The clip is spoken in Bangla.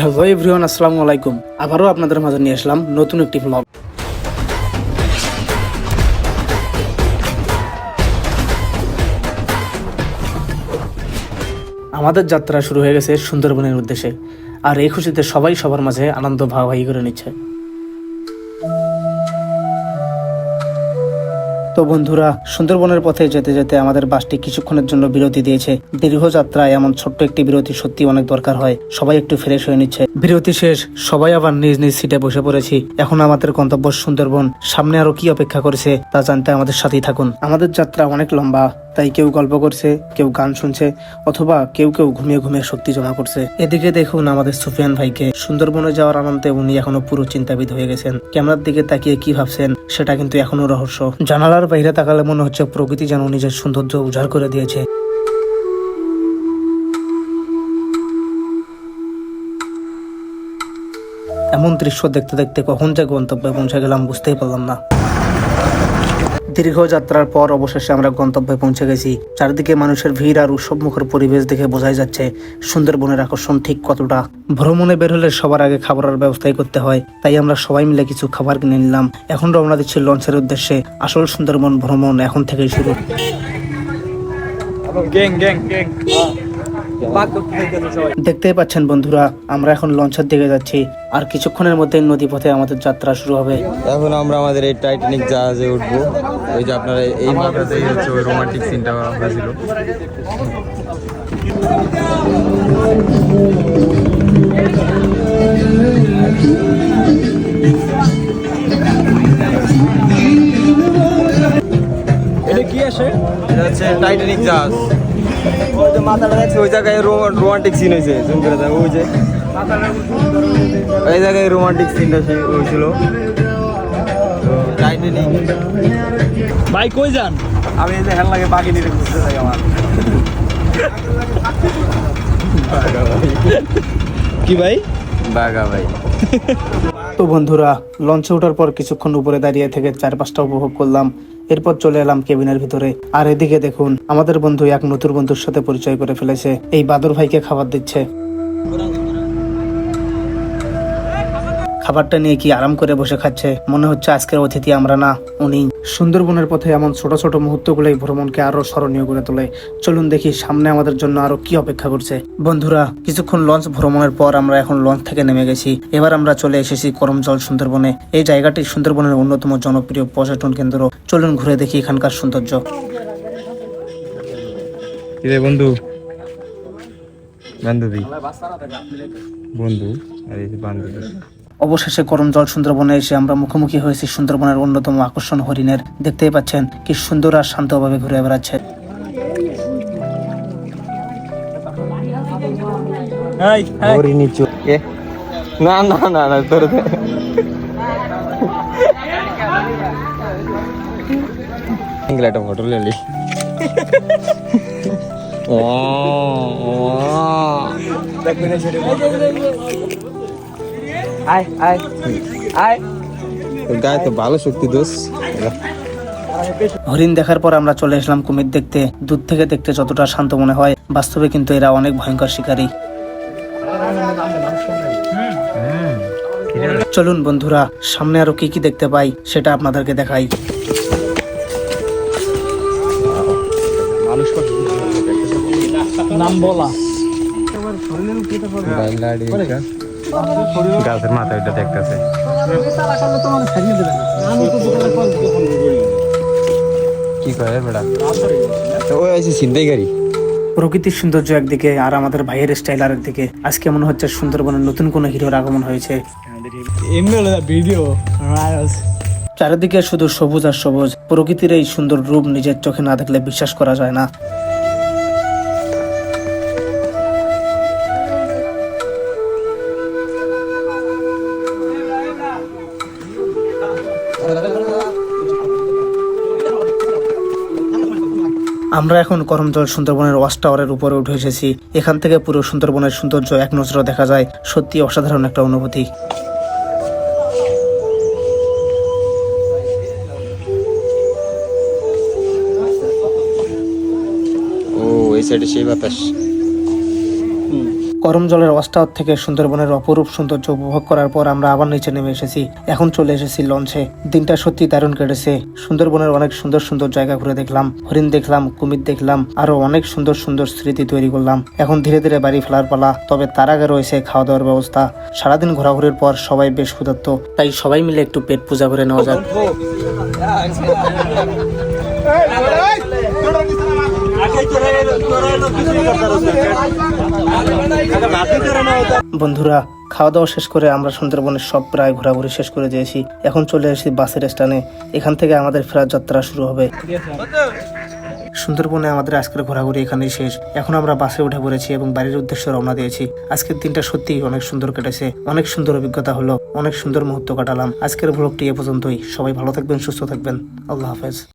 হ্যালো এভরিওয়ান, আসসালামু আলাইকুম। আবারও আপনাদের মাঝে নিয়ে আসলাম নতুন একটি ব্লগ। আমাদের যাত্রা শুরু হয়ে গেছে সুন্দরবনের উদ্দেশ্যে, আর এই খুশিতে সবাই সবার মাঝে আনন্দ ভাগাভাগি করে নিচ্ছে। তো বন্ধুরা, সুন্দরবনের পথে যেতে যেতে আমাদের বাসটি কিছুক্ষণের জন্য বিরতি দিয়েছে। দীর্ঘ যাত্রায় এমন ছোট্ট একটি বিরতি সত্যি অনেক দরকার হয়। সবাই একটু ফ্রেশ হয়ে নিচ্ছে। বিরতি শেষ, সবাই আবার নিজ নিজ সিটে বসে পড়েছি। এখন আমাদের গন্তব্য সুন্দরবন। সামনে আরো কি অপেক্ষা করেছে তা জানতে আমাদের সাথেই থাকুন। আমাদের যাত্রা অনেক লম্বা, তাই কেউ গল্প করছে, কেউ গান শুনছে, অথবা কেউ কেউ ঘুমিয়ে ঘুমিয়ে শক্তি জমা করছে। এদিকে দেখুন আমাদের সুফিয়ান ভাইকে। সুন্দরবনে যাওয়ার আনন্দে উনি এখনো পুরো চিন্তাবিদ হয়ে গেছেন। ক্যামেরার দিকে তাকিয়ে কি ভাবছেন সেটা কিন্তু এখনো রহস্য। জানালার বাইরে তাকালে মনে হচ্ছে প্রকৃতি যেন নিজের সৌন্দর্য উজাড় করে দিয়েছে। এমন দৃশ্য দেখতে দেখতে কখন যে গন্তব্যে পৌঁছে গেলাম বুঝতেই পারলাম না। দীর্ঘ যাত্রার পর অবশেষে আমরা গন্তব্যে পৌঁছে গেছি। চারিদিকে মানুষের ভিড় আর উৎসবমুখর পরিবেশ দেখে বোঝাই যাচ্ছে সুন্দরবনের আকর্ষণ ঠিক কতটা। ভ্রমণে বের হলে সবার আগে খাবারের ব্যবস্থাই করতে হয়, তাই আমরা সবাই মিলে কিছু খাবার কিনে নিলাম। এখন রওনা দিচ্ছি লঞ্চের উদ্দেশ্যে। আসল সুন্দরবন ভ্রমণ এখন থেকেই শুরু। দেখতেই পাচ্ছেন বন্ধুরা, আমরা এখন লঞ্চের দিকে যাচ্ছি। আর কিছুক্ষণের মধ্যে নদীপথে আমাদের যাত্রা শুরু হবে। এখন আমরা আমাদের এই টাইটানিক জাহাজে উঠবো। ওই যে আপনারা এই মাথাতেই হচ্ছে ওই রোমান্টিক সিনটা হয়েছিল। এটা কি আসে? এটা হচ্ছে টাইটানিক জাহাজ। ওই যে মাথাটা দেখছে ওই জায়গায় রোমান্টিক সিন হয়েছে। জুম করে দেখ, ওই যে ওই জায়গায় রোমান্টিক সিনটা হয়েছিল। টাইটানিক ভাই কই যান? আমি এই যে হেল লাগে বাকি নিতে খুঁজতে চাই আমার। কি ভাই? বাগা ভাই। তো বন্ধুরা, লঞ্চে ওঠার পর কিছুক্ষণ উপরে দাঁড়িয়ে থেকে চারপাশটা উপভোগ করলাম। এরপর চলে এলাম কেবিনের ভিতরে। আর এদিকে দেখুন আমাদের বন্ধু এক নতুন বন্ধুর সাথে পরিচয় করে ফেলেছে। এই বাদর ভাইকে খাবার দিচ্ছে। খাবারটা নিয়ে কি আরাম করে বসে খাচ্ছে। মনে হচ্ছে আজকের অতিথি আমরা না, উনি। সুন্দরবনের পথে এমন ছোট ছোট মুহূর্তগুলোই ভ্রমণকে আরো স্মরণীয় করে তোলে। চলুন দেখি সামনে আমাদের জন্য আরো কি অপেক্ষা করছে। বন্ধুরা, কিছুক্ষণ লঞ্চ ভ্রমণের পর আমরা এখন লঞ্চ থেকে নেমে গেছি। এবার আমরা চলে এসেছি করমজল সুন্দরবনে। এই জায়গাটি সুন্দরবনের অন্যতম জনপ্রিয় পর্যটন কেন্দ্র। চলুন ঘুরে দেখি এখানকার সৌন্দর্য। বন্ধু বান্ধবী বন্ধু আর এই যে বান্ধবী। অবশেষে করমজল সুন্দরবনে এসে আমরা মুখোমুখি হয়েছি সুন্দরবনের অন্যতম আকর্ষণ হরিণের। দেখতেই পাচ্ছেন কি সুন্দর আর শান্তভাবে ঘুরে বেড়াচ্ছে। না না না না তোর একটা ফটো লেলি। গায়ে তো ভালো শক্তি দোষ। হরিণ দেখার পর আমরা চলে আসলাম কুমির দেখতে। দূর থেকে দেখতে যতটা শান্ত মনে হয়, বাস্তবে কিন্তু এরা অনেক ভয়ঙ্কর শিকারী। চলুন বন্ধুরা, সামনে আরো কি কি দেখতে পাই সেটা আপনাদেরকে দেখাই। নাম বলা গাছের মাথা ওইটা দেখতেছে। কি করে বেড়া তো ওই আছে চিন্তাই গাড়ি। প্রকৃতির সৌন্দর্য একদিকে আর আমাদের ভাইয়ের স্টাইল আর একদিকে। আজকে মনে হচ্ছে সুন্দরবনের নতুন কোনো হিরোর আগমন হয়েছে। চারিদিকে শুধু সবুজ আর সবুজ। প্রকৃতির এই সুন্দর রূপ নিজের চোখে না দেখলে বিশ্বাস করা যায় না। আমরা এখন করমজল সুন্দরবনের ওয়াচ টাওয়ারের উপরে উঠে এসেছি। এখান থেকে পুরো সুন্দরবনের সৌন্দর্য এক নজরে দেখা যায়। সত্যি অসাধারণ একটা অনুভূতি। ও এই সাইডে সেই বাতাস। গরম জলের অস্টাওয়ার থেকে সুন্দরবনের অপরূপ সৌন্দর্য উপভোগ করার পর আমরা আবার নিচে নেমে এসেছি। এখন চলে এসেছি লঞ্চে। দিনটা সত্যি দারুণ কেটেছে। সুন্দরবনের অনেক সুন্দর সুন্দর জায়গা ঘুরে দেখলাম, হরিণ দেখলাম, কুমির দেখলাম, আরো অনেক সুন্দর সুন্দর স্মৃতি তৈরি করলাম। এখন ধীরে ধীরে বাড়ি ফেরার পালা। তবে তার আগে রয়েছে খাওয়া দাওয়ার ব্যবস্থা। সারাদিন ঘোরাঘুরির পর সবাই বেশ ক্ষুধার্ত, তাই সবাই মিলে একটু পেট পূজা করে নেওয়া যাক। বন্ধুরা, খাওয়া দাওয়া শেষ করে আমরা সুন্দরবনের সব প্রায় ঘোরাঘুরি শেষ করে দিয়েছি। এখন চলে এসেছি বাসের স্ট্যান্ডে। এখান থেকে আমাদের ফেরার যাত্রা শুরু হবে। সুন্দরবনে আমাদের আজকের ঘোরাঘুরি এখানেই শেষ। এখন আমরা বাসে উঠে পড়েছি এবং বাড়ির উদ্দেশ্যে রওনা দিয়েছি। আজকের দিনটা সত্যিই অনেক সুন্দর কেটেছে। অনেক সুন্দর অভিজ্ঞতা হলো, অনেক সুন্দর মুহূর্ত কাটালাম। আজকের ব্লগটি এ পর্যন্তই। সবাই ভালো থাকবেন, সুস্থ থাকবেন। আল্লাহ হাফেজ।